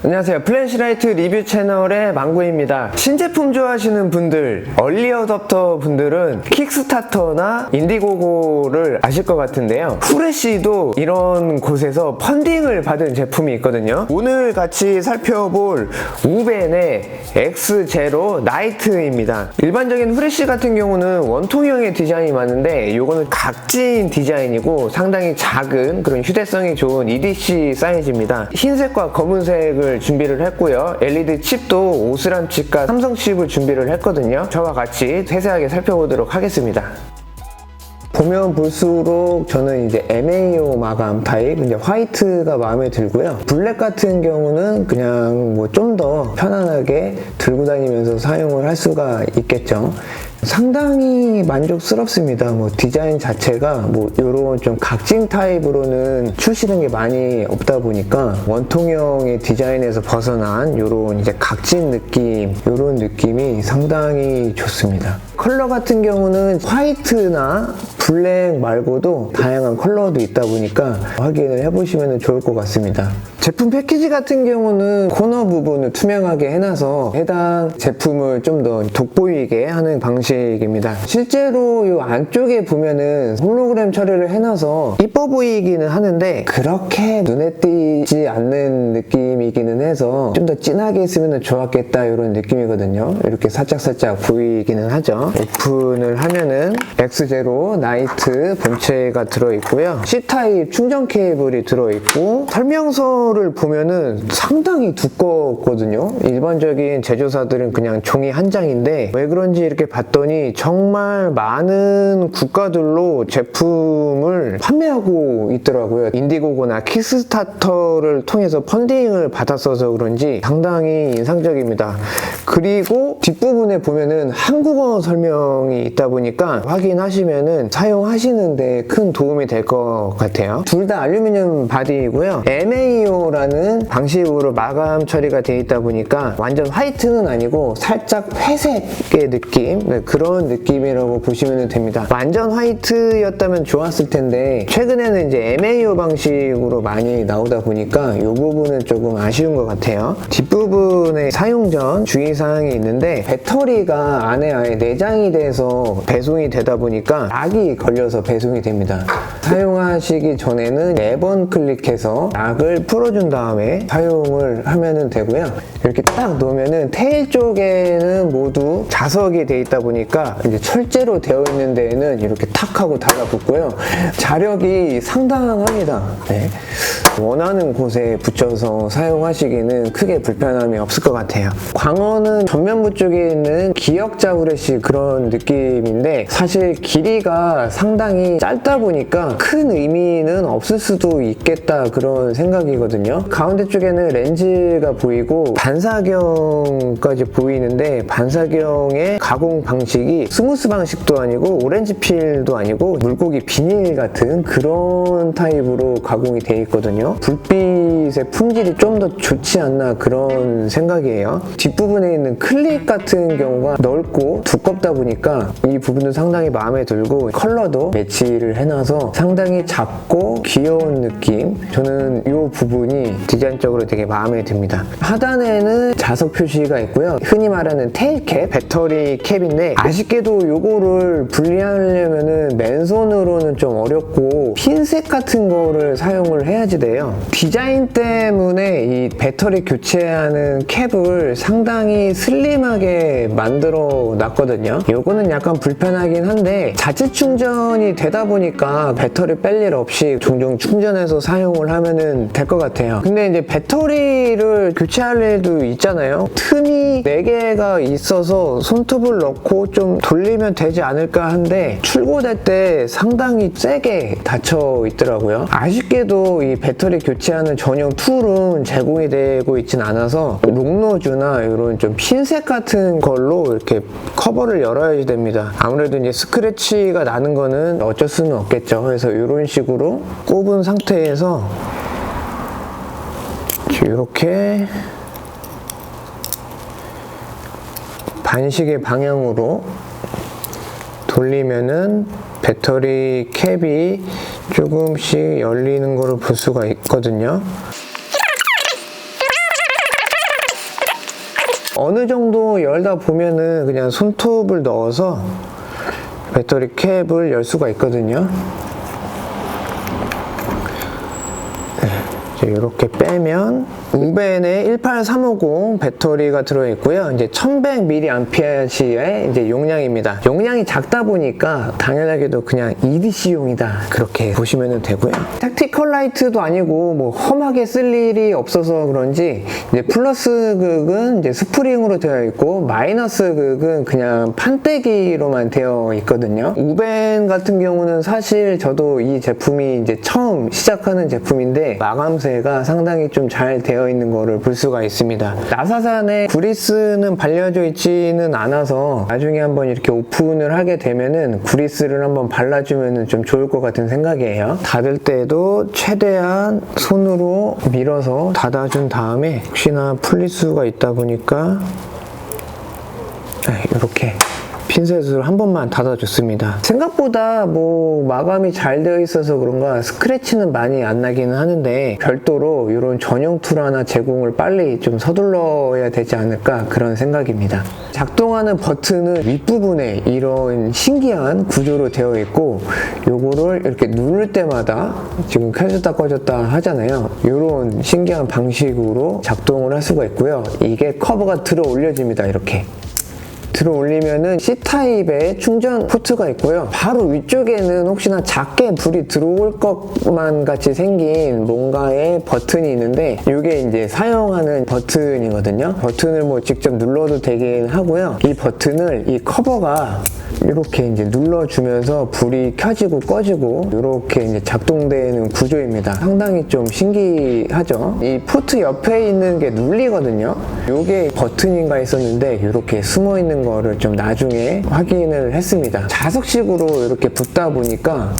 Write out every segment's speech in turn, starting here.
안녕하세요. 플래시라이트 리뷰 채널의 망구입니다. 신제품 좋아하시는 분들, 얼리 어댑터 분들은 킥스타터나 인디고고를 아실 것 같은데요. 후레쉬도 이런 곳에서 펀딩을 받은 제품이 있거든요. 오늘 같이 살펴볼 우벤의 X0 나이트입니다. 일반적인 후레쉬 같은 경우는 원통형의 디자인이 많은데 이거는 각진 디자인이고 상당히 작은 그런 휴대성이 좋은 EDC 사이즈입니다. 흰색과 검은색을 준비를 했고요. LED 칩도 오스람 칩과 삼성 칩을 준비를 했거든요. 저와 같이 세세하게 살펴보도록 하겠습니다. 보면 볼수록 저는 이제 MAO 마감 타입, 이제 화이트가 마음에 들고요. 블랙 같은 경우는 그냥 뭐 좀 더 편안하게 들고 다니면서 사용을 할 수가 있겠죠. 상당히 만족스럽습니다. 뭐 디자인 자체가 뭐 이런 좀 각진 타입으로는 출시된 게 많이 없다 보니까 원통형의 디자인에서 벗어난 이런 이제 각진 느낌, 이런 느낌이 상당히 좋습니다. 컬러 같은 경우는 화이트나 블랙 말고도 다양한 컬러도 있다 보니까 확인을 해보시면 좋을 것 같습니다. 제품 패키지 같은 경우는 코너 부분을 투명하게 해놔서 해당 제품을 좀 더 돋보이게 하는 방식입니다. 실제로 이 안쪽에 보면은 홀로그램 처리를 해놔서 이뻐 보이기는 하는데 그렇게 눈에 띄지 않는 느낌이기는 해서 좀 더 진하게 했으면 좋았겠다 이런 느낌이거든요. 이렇게 살짝살짝 보이기는 하죠. 오픈을 하면은 X0 나이트 본체가 들어있고요. C타입 충전 케이블이 들어있고 설명서를 보면은 상당히 두껍거든요. 일반적인 제조사들은 그냥 종이 한 장인데 왜 그런지 이렇게 봤더니 정말 많은 국가들로 제품을 판매하고 있더라고요. 인디고고나 킥스타터를 통해서 펀딩을 받았어서 그런지 상당히 인상적입니다. 그리고 뒷부분에 보면은 한국어 설명이 있다 보니까 확인하시면은 사용하시는데 큰 도움이 될 것 같아요. 둘 다 알루미늄 바디이고요. MAO라는 방식으로 마감 처리가 되어 있다 보니까 완전 화이트는 아니고 살짝 회색의 느낌, 그런 느낌이라고 보시면 됩니다. 완전 화이트였다면 좋았을 텐데 최근에는 이제 MAO 방식으로 많이 나오다 보니까 이 부분은 조금 아쉬운 것 같아요. 뒷부분에 사용 전 주의사항이 있는데 배터리가 안에 아예 내장이 돼서 배송이 되다 보니까 락이 걸려서 배송이 됩니다. 사용하시기 전에는 4번 클릭해서 락을 풀어준 다음에 사용을 하면 되고요. 이렇게 딱 놓으면은 테일 쪽에는 모두 자석이 되어 있다 보니까 이제 철제로 되어 있는 데에는 이렇게 탁 하고 달라붙고요. 자력이 상당합니다. 네. 원하는 곳에 붙여서 사용하시기는 크게 불편함이 없을 것 같아요. 광원은 전면부 쪽에 있는 기역자 후레쉬 그런 느낌인데 사실 길이가 상당히 짧다 보니까 큰 의미는 없을 수도 있겠다 그런 생각이거든요. 가운데 쪽에는 렌즈가 보이고 반사경까지 보이는데 반사경의 가공 방식이 스무스 방식도 아니고 오렌지 필도 아니고 물고기 비닐 같은 그런 타입으로 가공이 되어 있거든요. 불빛의 품질이 좀 더 좋지 않나 그런 생각이에요. 뒷부분에 있는 클립 같은 경우가 넓고 두껍다 보니까 이 부분도 상당히 마음에 들고 컬러도 매치를 해놔서 상당히 작고 귀여운 느낌, 저는 이 부분이 디자인적으로 되게 마음에 듭니다. 하단에는 자석 표시가 있고요. 흔히 말하는 테일캡, 배터리 캡인데 아쉽게도 이거를 분리하려면 맨손으로는 좀 어렵고 핀셋 같은 거를 사용을 해야지 돼요. 디자인 때문에 이 배터리 교체하는 캡을 상당히 슬림하게 만들어 놨거든요. 이거는 약간 불편하긴 한데 자체 충전이 되다 보니까 배터리 뺄 일 없이 종종 충전해서 사용을 하면 될 것 같아요. 근데 이제 배터리를 교체할 일도 있잖아요. 틈이 4개가 있어서 손톱을 넣고 좀 돌리면 되지 않을까 한데 출고될 때 상당히 세게 닫혀 있더라고요. 아쉽게도 이 배터리 교체하는 전용 툴은 제공이 되고 있진 않아서 롱노즈나 이런 좀 핀셋 같은 걸로 이렇게 커버를 열어야 됩니다. 아무래도 이제 스크래치가 나는 거는 어쩔 수는 없겠죠. 그래서 이런 식으로 꼽은 상태에서 이렇게 반시계 방향으로 돌리면은 배터리 캡이 조금씩 열리는 거를 볼 수가 있거든요. 어느 정도 열다 보면은 그냥 손톱을 넣어서 배터리 캡을 열 수가 있거든요. 이렇게 빼면 우벤에 18350 배터리가 들어있고요. 이제 1100mAh의 이제 용량입니다. 용량이 작다 보니까 당연하게도 그냥 EDC용이다 그렇게 보시면 되고요. 택티컬 라이트도 아니고 뭐 험하게 쓸 일이 없어서 그런지 이제 플러스 극은 이제 스프링으로 되어 있고 마이너스 극은 그냥 판때기로만 되어 있거든요. 우벤 같은 경우는 사실 저도 이 제품이 이제 처음 시작하는 제품인데 마감새가 상당히 좀 잘 되어 있는 거를 볼 수가 있습니다. 나사산에 구리스는 발려져 있지는 않아서 나중에 한번 이렇게 오픈을 하게 되면은 구리스를 한번 발라주면은 좀 좋을 것 같은 생각이에요. 닫을 때도 최대한 손으로 밀어서 닫아준 다음에 혹시나 풀릴 수가 있다 보니까 이렇게 핀셋으로 한 번만 닫아줬습니다. 생각보다 뭐 마감이 잘 되어 있어서 그런가 스크래치는 많이 안 나기는 하는데 별도로 이런 전용 툴 하나 제공을 빨리 좀 서둘러야 되지 않을까 그런 생각입니다. 작동하는 버튼은 윗부분에 이런 신기한 구조로 되어 있고 요거를 이렇게 누를 때마다 지금 켜졌다 꺼졌다 하잖아요. 이런 신기한 방식으로 작동을 할 수가 있고요. 이게 커버가 들어 올려집니다. 이렇게 들어 올리면은 C타입의 충전 포트가 있고요. 바로 위쪽에는 혹시나 작게 불이 들어올 것만 같이 생긴 뭔가의 버튼이 있는데 이게 이제 사용하는 버튼이거든요. 버튼을 뭐 직접 눌러도 되긴 하고요. 이 버튼을 이 커버가 이렇게 이제 눌러주면서 불이 켜지고 꺼지고 이렇게 이제 작동되는 구조입니다. 상당히 좀 신기하죠. 이 포트 옆에 있는 게 눌리거든요. 이게 버튼인가 했었는데 이렇게 숨어 있는 거를 좀 나중에 확인을 했습니다. 자석식으로 이렇게 붙다 보니까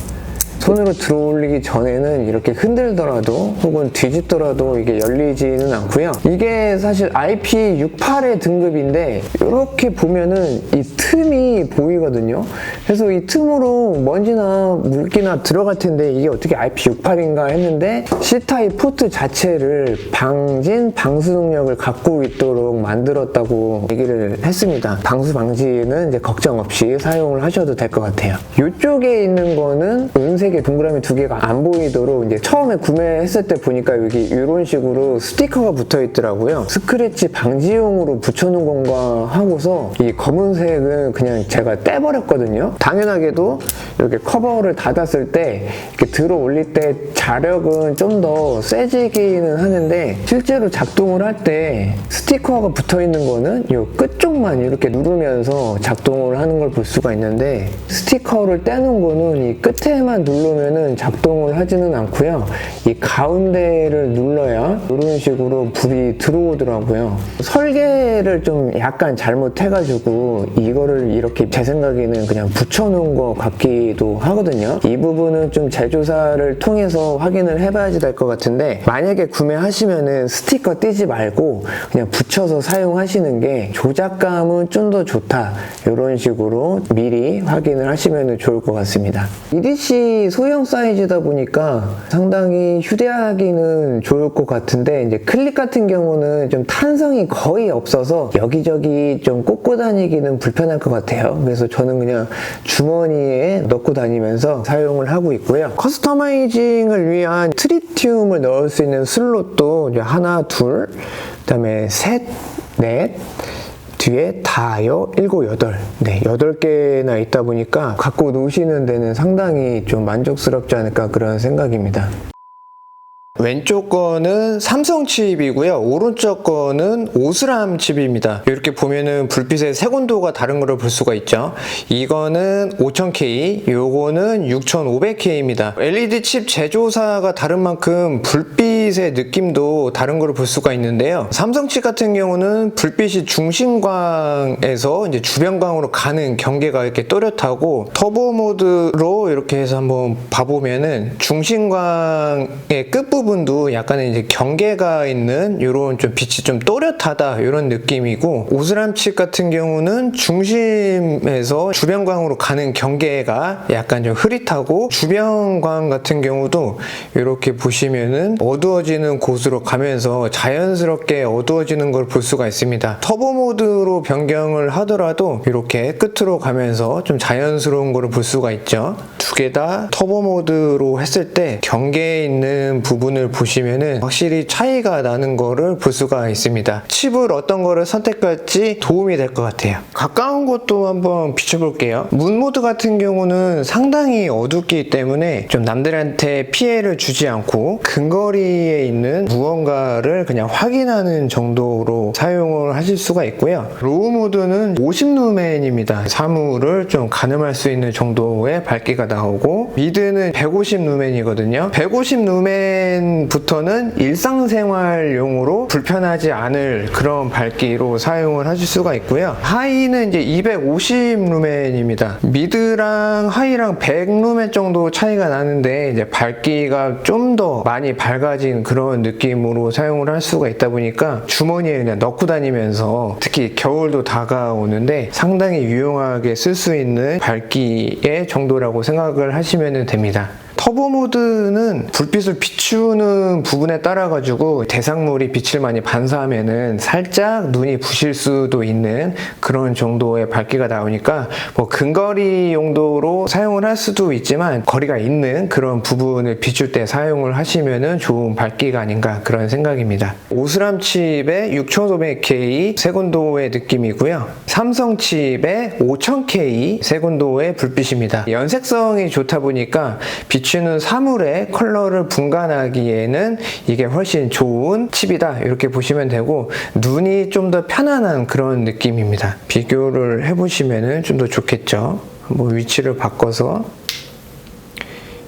손으로 들어올리기 전에는 이렇게 흔들더라도 혹은 뒤집더라도 이게 열리지는 않고요. 이게 사실 IP68의 등급인데 이렇게 보면은 이 틈이 보이거든요. 그래서 이 틈으로 먼지나 물기나 들어갈 텐데 이게 어떻게 IP68인가 했는데 C타입 포트 자체를 방진 방수 능력을 갖고 있도록 만들었다고 얘기를 했습니다. 방수 방지는 이제 걱정 없이 사용을 하셔도 될 것 같아요. 이쪽에 있는 거는 은색의 동그라미 두 개가 안 보이도록 이제 처음에 구매했을 때 보니까 여기 이런 식으로 스티커가 붙어 있더라고요. 스크래치 방지용으로 붙여놓은 건가 하고서 이 검은색은 그냥 제가 떼버렸거든요. 당연하게도 이렇게 커버를 닫았을 때 이렇게 들어 올릴 때 자력은 좀 더 세지기는 하는데 실제로 작동을 할 때 스티커가 붙어 있는 거는 이 끝쪽만 이렇게 누르면서 작동을 하는 걸 볼 수가 있는데 스티커를 떼는 거는 이 끝에만 누르면은 작동을 하지는 않고요. 이 가운데를 눌러야 이런 식으로 불이 들어오더라고요. 설계를 좀 약간 잘못해가지고 이거를 이렇게 제 생각에는 그냥 붙여놓은 것 같기도 하거든요. 이 부분은 좀 재조사를 통해서 확인을 해봐야지 될 것 같은데 만약에 구매하시면은 스티커 띄지 말고 그냥 붙여서 사용하시는 게 조작감은 좀 더 좋다. 이런 식으로 미리 확인을 하시면 좋을 것 같습니다. EDC 소형 사이즈다 보니까 상당히 휴대하기는 좋을 것 같은데 이제 클립 같은 경우는 좀 탄성이 거의 없어서 여기저기 좀 꽂고 다니기는 불편할 것 같아요. 그래서 저는 그냥 주머니에 넣고 다니면서 사용을 하고 있고요. 커스터마이징을 위한 트리튬을 넣을 수 있는 슬롯도 이제 하나, 둘, 그다음에 셋, 넷, 뒤에 다요, 7, 8. 네, 8개나 있다 보니까 갖고 노시는 데는 상당히 좀 만족스럽지 않을까 그런 생각입니다. 왼쪽 거는 삼성 칩이고요. 오른쪽 거는 오스람 칩입니다. 이렇게 보면은 불빛의 색온도가 다른 거를 볼 수가 있죠. 이거는 5000K, 요거는 6500K입니다. LED 칩 제조사가 다른 만큼 불빛의 느낌도 다른 거를 볼 수가 있는데요. 삼성 칩 같은 경우는 불빛이 중심광에서 이제 주변광으로 가는 경계가 이렇게 또렷하고 터보 모드로 이렇게 해서 한번 봐보면은 중심광의 끝부분 부분도 약간의 이제 경계가 있는 이런 좀 빛이 좀 또렷하다 이런 느낌이고, 오스람칩 같은 경우는 중심에서 주변광으로 가는 경계가 약간 좀 흐릿하고, 주변광 같은 경우도 이렇게 보시면은 어두워지는 곳으로 가면서 자연스럽게 어두워지는 걸 볼 수가 있습니다. 터보 모드로 변경을 하더라도 이렇게 끝으로 가면서 좀 자연스러운 거를 볼 수가 있죠. 두 개 다 터보 모드로 했을 때 경계에 있는 부분을 보시면은 확실히 차이가 나는 거를 볼 수가 있습니다. 칩을 어떤 거를 선택할지 도움이 될 것 같아요. 가까운 곳도 한번 비춰볼게요. 문 모드 같은 경우는 상당히 어둡기 때문에 좀 남들한테 피해를 주지 않고 근거리에 있는 무언가를 그냥 확인하는 정도로 사용을 하실 수가 있고요. 로우 모드는 50루멘입니다. 사물을 좀 가늠할 수 있는 정도의 밝기가 나오고, 미드는 150루멘이거든요. 150루멘부터는 일상생활용으로 불편하지 않을 그런 밝기로 사용을 하실 수가 있고요. 하이는 이제 250루멘입니다. 미드랑 하이랑 100루멘 정도 차이가 나는데, 이제 밝기가 좀 더 많이 밝아진 그런 느낌으로 사용을 할 수가 있다 보니까 주머니에 그냥 넣고 다니면서, 특히 겨울도 다가오는데 상당히 유용하게 쓸 수 있는 밝기의 정도라고 생각을 하시면 됩니다. 터보 모드는 불빛을 비추는 부분에 따라 가지고 대상물이 빛을 많이 반사하면은 살짝 눈이 부실 수도 있는 그런 정도의 밝기가 나오니까, 뭐 근거리 용도로 사용을 할 수도 있지만 거리가 있는 그런 부분을 비출 때 사용을 하시면은 좋은 밝기가 아닌가 그런 생각입니다. 오스람 칩의 6500K 색온도의 느낌이고요. 삼성 칩의 5000K 색온도의 불빛입니다. 연색성이 좋다 보니까 비추는 사물의 컬러를 분간하기에는 이게 훨씬 좋은 칩이다 이렇게 보시면 되고, 눈이 좀 더 편안한 그런 느낌입니다. 비교를 해보시면 좀 더 좋겠죠. 한번 위치를 바꿔서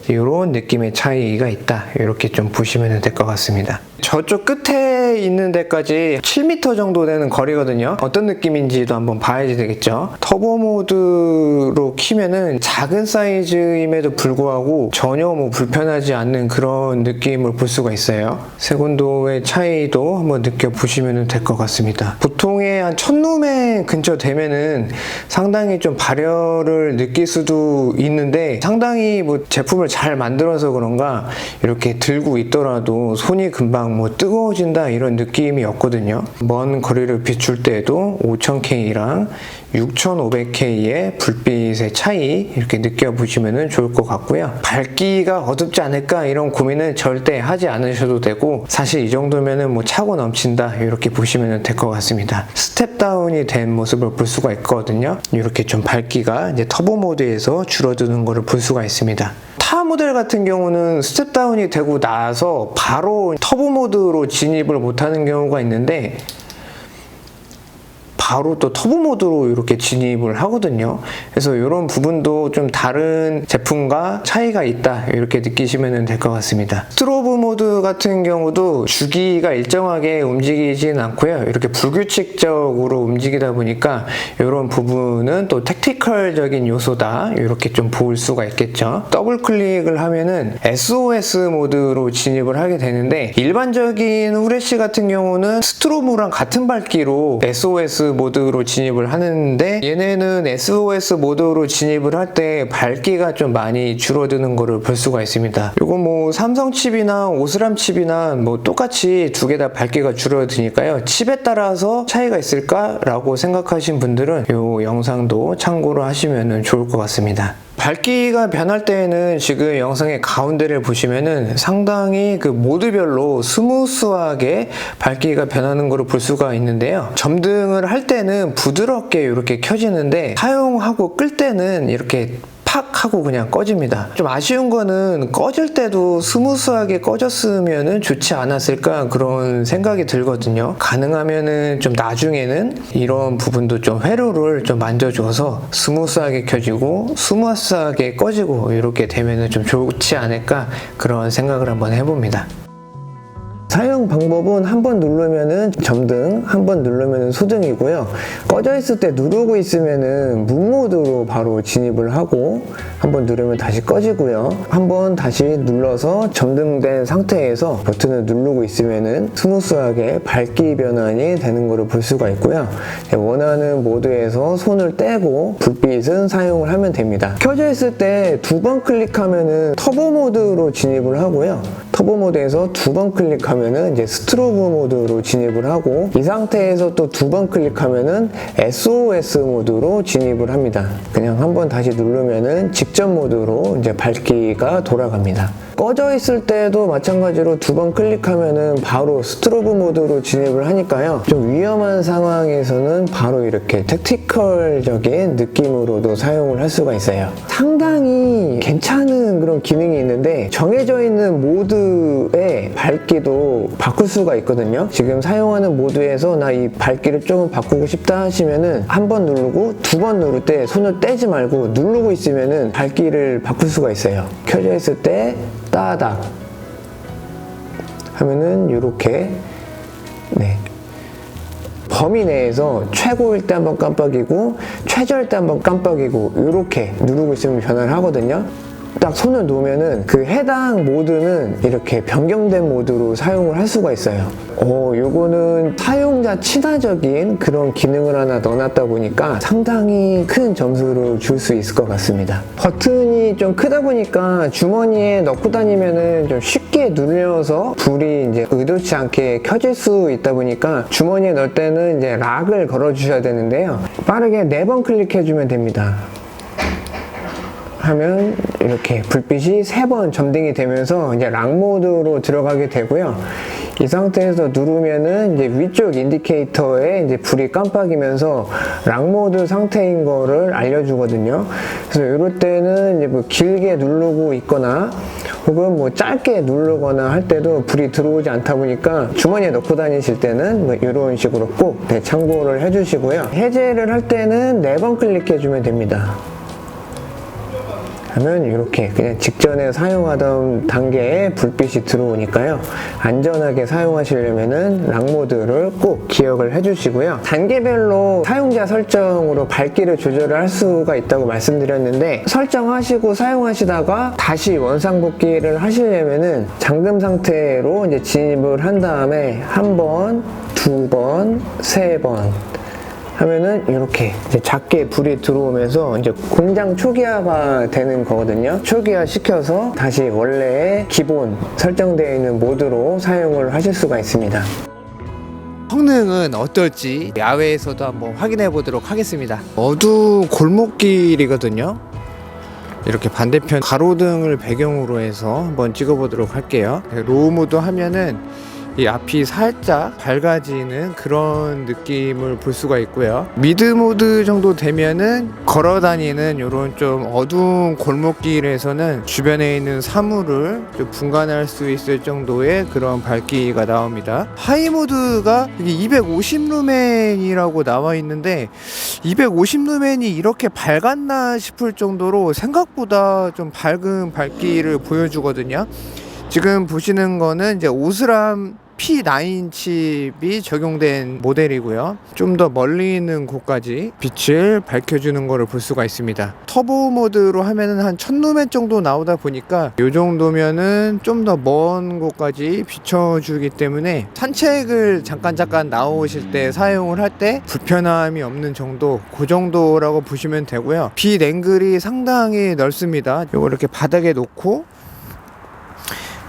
이런 느낌의 차이가 있다 이렇게 좀 보시면 될 것 같습니다. 저쪽 끝에 있는 데까지 7m 정도 되는 거리거든요. 어떤 느낌인지도 한번 봐야지 되겠죠. 터보 모드로 키면은 작은 사이즈임에도 불구하고 전혀 뭐 불편하지 않는 그런 느낌을 볼 수가 있어요. 색온도의 차이도 한번 느껴보시면 될 것 같습니다. 보통의 한 1000루멘 근처 되면은 상당히 좀 발열을 느낄 수도 있는데, 상당히 뭐 제품을 잘 만들어서 그런가 이렇게 들고 있더라도 손이 금방 뭐 뜨거워진다 이런 느낌이 없거든요. 먼 거리를 비출 때에도 5000K랑 6500K의 불빛의 차이 이렇게 느껴보시면 좋을 것 같고요. 밝기가 어둡지 않을까 이런 고민은 절대 하지 않으셔도 되고, 사실 이 정도면은 뭐 차고 넘친다 이렇게 보시면 될 것 같습니다. 스텝 다운이 된 모습을 볼 수가 있거든요. 이렇게 좀 밝기가 이제 터보 모드에서 줄어드는 것을 볼 수가 있습니다. 타 모델 같은 경우는 스텝 다운이 되고 나서 바로 터보 모드로 진입을 못하는 경우가 있는데, 바로 또 터보 모드로 이렇게 진입을 하거든요. 그래서 이런 부분도 좀 다른 제품과 차이가 있다 이렇게 느끼시면 될 것 같습니다. 스트로브 모드 같은 경우도 주기가 일정하게 움직이진 않고요. 이렇게 불규칙적으로 움직이다 보니까 이런 부분은 또 택티컬적인 요소다 이렇게 좀 볼 수가 있겠죠. 더블 클릭을 하면은 SOS 모드로 진입을 하게 되는데, 일반적인 후레쉬 같은 경우는 스트로브랑 같은 밝기로 SOS 모드로 진입을 하는데, 얘네는 SOS 모드로 진입을 할 때 밝기가 좀 많이 줄어드는 거를 볼 수가 있습니다. 이거 뭐 삼성 칩이나 오스람 칩이나 뭐 똑같이 두 개 다 밝기가 줄어드니까요. 칩에 따라서 차이가 있을까라고 생각하신 분들은 이 영상도 참고로 하시면 좋을 것 같습니다. 밝기가 변할 때에는 지금 영상의 가운데를 보시면은 상당히 그 모드별로 스무스하게 밝기가 변하는 것을 볼 수가 있는데요. 점등을 할 때는 부드럽게 이렇게 켜지는데, 사용하고 끌 때는 이렇게 팍 하고 그냥 꺼집니다. 좀 아쉬운 거는 꺼질 때도 스무스하게 꺼졌으면 좋지 않았을까 그런 생각이 들거든요. 가능하면은 좀 나중에는 이런 부분도 좀 회로를 좀 만져줘서 스무스하게 켜지고 스무스하게 꺼지고 이렇게 되면은 좀 좋지 않을까 그런 생각을 한번 해봅니다. 사용 방법은 한 번 누르면은 점등, 한 번 누르면은 소등이고요. 꺼져 있을 때 누르고 있으면은 문 모드로 바로 진입을 하고 한 번 누르면 다시 꺼지고요. 한 번 다시 눌러서 점등된 상태에서 버튼을 누르고 있으면은 스무스하게 밝기 변환이 되는 것을 볼 수가 있고요. 원하는 모드에서 손을 떼고 불빛은 사용을 하면 됩니다. 켜져 있을 때 두 번 클릭하면은 터보 모드로 진입을 하고요. 터보 모드에서 두 번 클릭하면은 이제 스트로브 모드로 진입을 하고, 이 상태에서 또 두 번 클릭하면은 SOS 모드로 진입을 합니다. 그냥 한 번 다시 누르면은 직전 모드로 이제 밝기가 돌아갑니다. 꺼져 있을 때도 마찬가지로 두 번 클릭하면은 바로 스트로브 모드로 진입을 하니까요. 좀 위험한 상황에서는 바로 이렇게 택티컬적인 느낌으로도 사용을 할 수가 있어요. 상당히 괜찮은 그런 기능이 있는데, 정해져 있는 모드의 밝기도 바꿀 수가 있거든요. 지금 사용하는 모드에서 나 이 밝기를 조금 바꾸고 싶다 하시면은 한 번 누르고 두 번 누를 때 손을 떼지 말고 누르고 있으면은 밝기를 바꿀 수가 있어요. 켜져 있을 때 따닥 하면은 이렇게, 네, 범위 내에서 최고일 때 한번 깜빡이고 최저일 때 한번 깜빡이고 이렇게 누르고 있으면 변화를 하거든요. 딱 손을 놓으면은 그 해당 모드는 이렇게 변경된 모드로 사용을 할 수가 있어요. 요거는 사용자 친화적인 그런 기능을 하나 넣어놨다 보니까 상당히 큰 점수를 줄 수 있을 것 같습니다. 버튼이 좀 크다 보니까 주머니에 넣고 다니면은 좀 쉽게 눌려서 불이 이제 의도치 않게 켜질 수 있다 보니까 주머니에 넣을 때는 이제 락을 걸어 주셔야 되는데요. 빠르게 4번 클릭해 주면 됩니다. 하면 이렇게 불빛이 3번 점등이 되면서 이제 락 모드로 들어가게 되고요. 이 상태에서 누르면은 이제 위쪽 인디케이터에 이제 불이 깜빡이면서 락 모드 상태인 거를 알려주거든요. 그래서 이럴 때는 이제 뭐 길게 누르고 있거나 혹은 뭐 짧게 누르거나 할 때도 불이 들어오지 않다 보니까 주머니에 넣고 다니실 때는 뭐 이런 식으로 꼭 참고를 해주시고요. 해제를 할 때는 4번 클릭해주면 됩니다. 하면 이렇게 그냥 직전에 사용하던 단계에 불빛이 들어오니까요. 안전하게 사용하시려면은 락 모드를 꼭 기억을 해주시고요. 단계별로 사용자 설정으로 밝기를 조절을 할 수가 있다고 말씀드렸는데, 설정하시고 사용하시다가 다시 원상복귀를 하시려면은 잠금 상태로 이제 진입을 한 다음에 한 번, 두 번, 3번 하면은 이렇게 이제 작게 불이 들어오면서 이제 공장 초기화가 되는 거거든요. 초기화 시켜서 다시 원래의 기본 설정되어 있는 모드로 사용을 하실 수가 있습니다. 성능은 어떨지 야외에서도 한번 확인해 보도록 하겠습니다. 어두운 골목길이거든요. 이렇게 반대편 가로등을 배경으로 해서 한번 찍어 보도록 할게요. 로우 모드 하면은 이 앞이 살짝 밝아지는 그런 느낌을 볼 수가 있고요. 미드 모드 정도 되면은 걸어 다니는 이런 좀 어두운 골목길에서는 주변에 있는 사물을 좀 분간할 수 있을 정도의 그런 밝기가 나옵니다. 하이 모드가 250 루멘이라고 나와 있는데 250 루멘이 이렇게 밝았나 싶을 정도로 생각보다 좀 밝은 밝기를 보여주거든요. 지금 보시는 거는 이제 오스람 P9 칩이 적용된 모델이고요. 좀 더 멀리 있는 곳까지 빛을 밝혀주는 것을 볼 수가 있습니다. 터보 모드로 하면은 한 1000루멘 정도 나오다 보니까 이 정도면은 좀 더 먼 곳까지 비춰주기 때문에 산책을 잠깐 나오실 때 사용을 할 때 불편함이 없는 정도, 그 정도라고 보시면 되고요. 빛 앵글이 상당히 넓습니다. 이거 이렇게 바닥에 놓고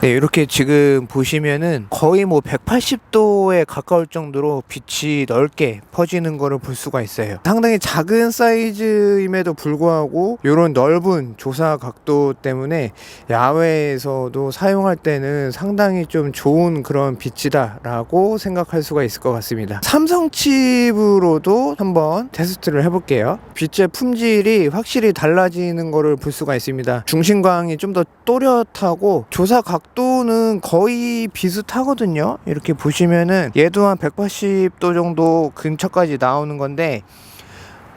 네, 이렇게 지금 보시면은 거의 뭐 180도에 가까울 정도로 빛이 넓게 퍼지는 거를 볼 수가 있어요. 상당히 작은 사이즈임에도 불구하고 이런 넓은 조사 각도 때문에 야외에서도 사용할 때는 상당히 좀 좋은 그런 빛이다 라고 생각할 수가 있을 것 같습니다. 삼성 칩으로도 한번 테스트를 해볼게요. 빛의 품질이 확실히 달라지는 거를 볼 수가 있습니다. 중심광이 좀 더 또렷하고 조사 각도는 거의 비슷하거든요. 이렇게 보시면은 얘도 한 180도 정도 근처까지 나오는 건데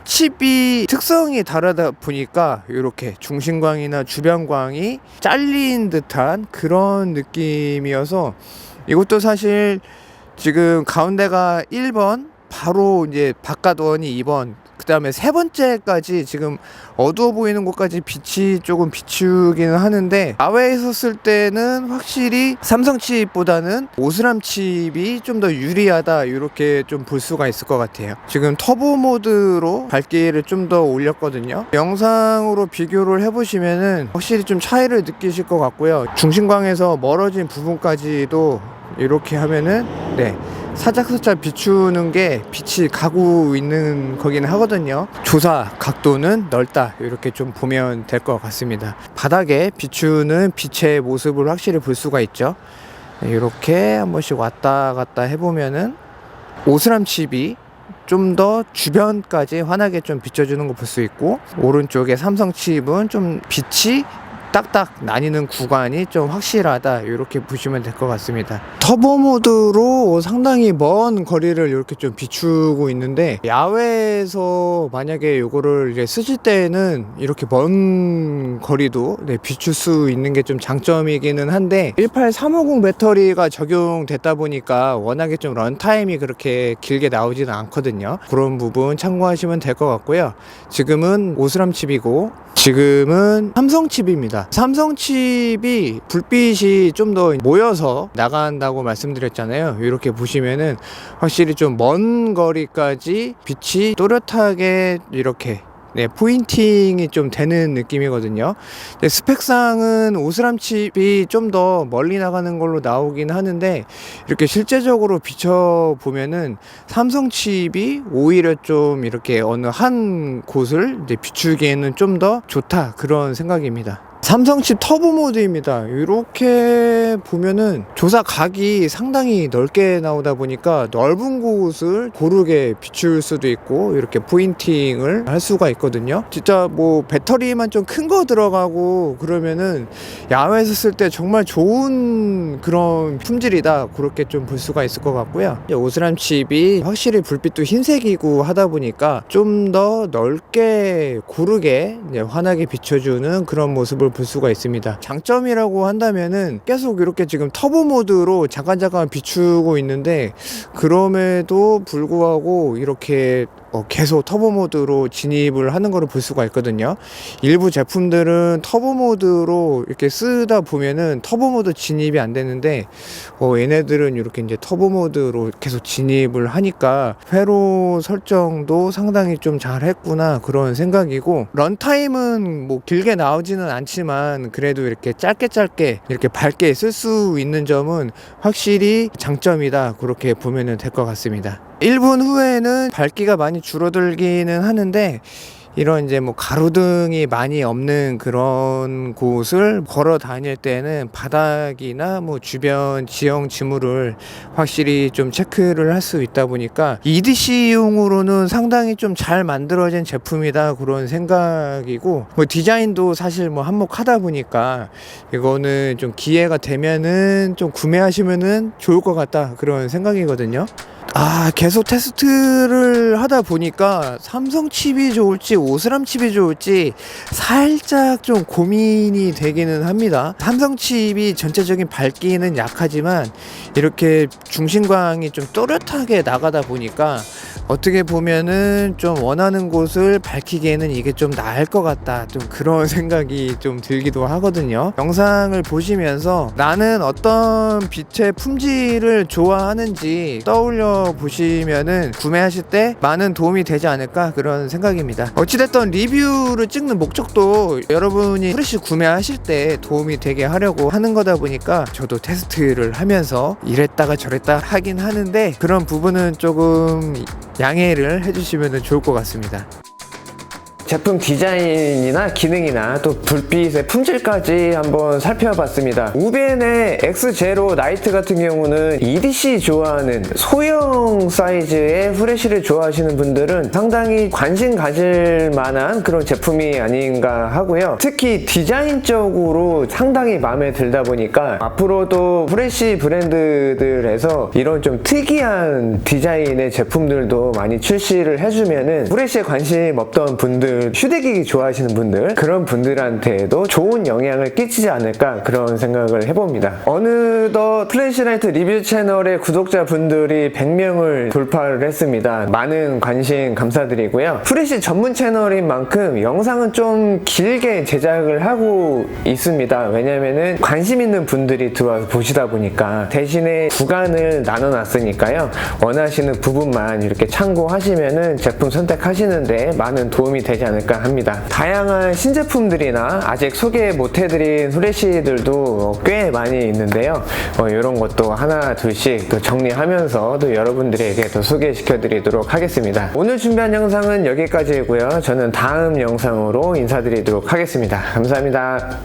칩이 특성이 다르다 보니까 이렇게 중심광이나 주변광이 잘린 듯한 그런 느낌이어서 이것도 사실 지금 가운데가 1번, 바로 이제 바깥원이 2번, 그 다음에 세 번째까지 지금 어두워 보이는 곳까지 빛이 조금 비추기는 하는데, 야외에서 쓸 때는 확실히 삼성 칩보다는 오스람 칩이 좀 더 유리하다, 이렇게 좀 볼 수가 있을 것 같아요. 지금 터보 모드로 밝기를 좀 더 올렸거든요. 영상으로 비교를 해보시면은 확실히 좀 차이를 느끼실 것 같고요. 중심광에서 멀어진 부분까지도 이렇게 하면은 살짝살짝 비추는 게 빛이 가고 있는 거긴 하거든요. 조사 각도는 넓다, 이렇게 좀 보면 될 것 같습니다. 바닥에 비추는 빛의 모습을 확실히 볼 수가 있죠. 이렇게 한 번씩 왔다 갔다 해보면은 오스람 칩이 좀 더 주변까지 환하게 좀 비춰주는 거 볼 수 있고, 오른쪽에 삼성 칩은 좀 빛이 딱딱 나뉘는 구간이 좀 확실하다, 이렇게 보시면 될 것 같습니다. 터보 모드로 상당히 먼 거리를 이렇게 좀 비추고 있는데, 야외에서 만약에 이거를 이제 쓰실 때는 이렇게 먼 거리도 비출 수 있는 게 좀 장점이기는 한데, 18350 배터리가 적용됐다 보니까 워낙에 좀 런타임이 그렇게 길게 나오지는 않거든요. 그런 부분 참고하시면 될 것 같고요. 지금은 오스람 칩이고 지금은 삼성 칩입니다. 삼성 칩이 불빛이 좀 더 모여서 나간다고 말씀드렸잖아요. 이렇게 보시면은 확실히 좀 먼 거리까지 빛이 또렷하게 이렇게 포인팅이 좀 되는 느낌이거든요. 스펙상은 오스람 칩이 좀 더 멀리 나가는 걸로 나오긴 하는데, 이렇게 실제적으로 비춰보면은 삼성 칩이 오히려 좀 이렇게 어느 한 곳을 비추기에는 좀 더 좋다, 그런 생각입니다. 삼성칩 터보 모드입니다. 이렇게 보면은 조사 각이 상당히 넓게 나오다 보니까 넓은 곳을 고르게 비출 수도 있고 이렇게 포인팅을 할 수가 있거든요. 진짜 뭐 배터리만 좀 큰 거 들어가고 그러면은 야외에서 쓸 때 정말 좋은 그런 품질이다, 그렇게 좀 볼 수가 있을 것 같고요. 오스람 칩이 확실히 불빛도 흰색이고 하다 보니까 좀 더 넓게 고르게 환하게 비춰주는 그런 모습을 볼 수가 있습니다. 장점이라고 한다면은 계속 이렇게 지금 터보 모드로 잠깐 비추고 있는데, 그럼에도 불구하고 이렇게 계속 터보 모드로 진입을 하는 거를 볼 수가 있거든요. 일부 제품들은 터보 모드로 이렇게 쓰다 보면은 터보 모드 진입이 안 되는데, 얘네들은 이렇게 이제 터보 모드로 계속 진입을 하니까 회로 설정도 상당히 좀 잘 했구나, 그런 생각이고, 런타임은 뭐 길게 나오지는 않지만 그래도 이렇게 짧게 이렇게 밝게 쓸 수 있는 점은 확실히 장점이다, 그렇게 보면은 될 것 같습니다. 1분 후에는 밝기가 많이 줄어들기는 하는데, 이런 이제 뭐 가로등이 많이 없는 그런 곳을 걸어 다닐 때는 바닥이나 뭐 주변 지형 지물을 확실히 좀 체크를 할 수 있다 보니까 EDC용으로는 상당히 좀 잘 만들어진 제품이다, 그런 생각이고, 뭐 디자인도 사실 뭐 한몫하다 보니까 이거는 좀 기회가 되면은 좀 구매하시면은 좋을 것 같다, 그런 생각이거든요. 계속 테스트를 하다 보니까 삼성 칩이 좋을지 오스람 칩이 좋을지 살짝 좀 고민이 되기는 합니다. 삼성 칩이 전체적인 밝기는 약하지만 이렇게 중심광이 좀 또렷하게 나가다 보니까 어떻게 보면은 좀 원하는 곳을 밝히기에는 이게 좀 나을 것 같다, 좀 그런 생각이 좀 들기도 하거든요. 영상을 보시면서 나는 어떤 빛의 품질을 좋아하는지 떠올려 보시면은 구매하실 때 많은 도움이 되지 않을까, 그런 생각입니다. 어찌됐든 리뷰를 찍는 목적도 여러분이 후레쉬 구매하실 때 도움이 되게 하려고 하는 거다 보니까 저도 테스트를 하면서 이랬다가 저랬다 하긴 하는데, 그런 부분은 조금 양해를 해주시면 좋을 것 같습니다. 제품 디자인이나 기능이나 또 불빛의 품질까지 한번 살펴봤습니다. 우벤의 X0 나이트 같은 경우는 EDC 좋아하는 소형 사이즈의 후레쉬를 좋아하시는 분들은 상당히 관심 가질 만한 그런 제품이 아닌가 하고요. 특히 디자인적으로 상당히 마음에 들다 보니까 앞으로도 후레쉬 브랜드들에서 이런 좀 특이한 디자인의 제품들도 많이 출시를 해주면은 후레쉬에 관심 없던 분들 분들, 휴대기기 좋아하시는 분들, 그런 분들한테도 좋은 영향을 끼치지 않을까 그런 생각을 해봅니다. 어느덧 플래시라이트 리뷰 채널의 구독자분들이 100명을 돌파를 했습니다. 많은 관심 감사드리고요. 후레쉬 전문 채널인 만큼 영상은 좀 길게 제작을 하고 있습니다. 왜냐면은 관심 있는 분들이 들어와서 보시다 보니까 대신에 구간을 나눠놨으니까요. 원하시는 부분만 이렇게 참고하시면은 제품 선택하시는데 많은 도움이 되지 않을까 합니다. 다양한 신제품들이나 아직 소개 못해드린 후레쉬들도 꽤 많이 있는데요. 이런 것도 하나 둘씩 또 정리하면서 또 여러분들에게 또 소개시켜드리도록 하겠습니다. 오늘 준비한 영상은 여기까지이고요. 저는 다음 영상으로 인사드리도록 하겠습니다. 감사합니다.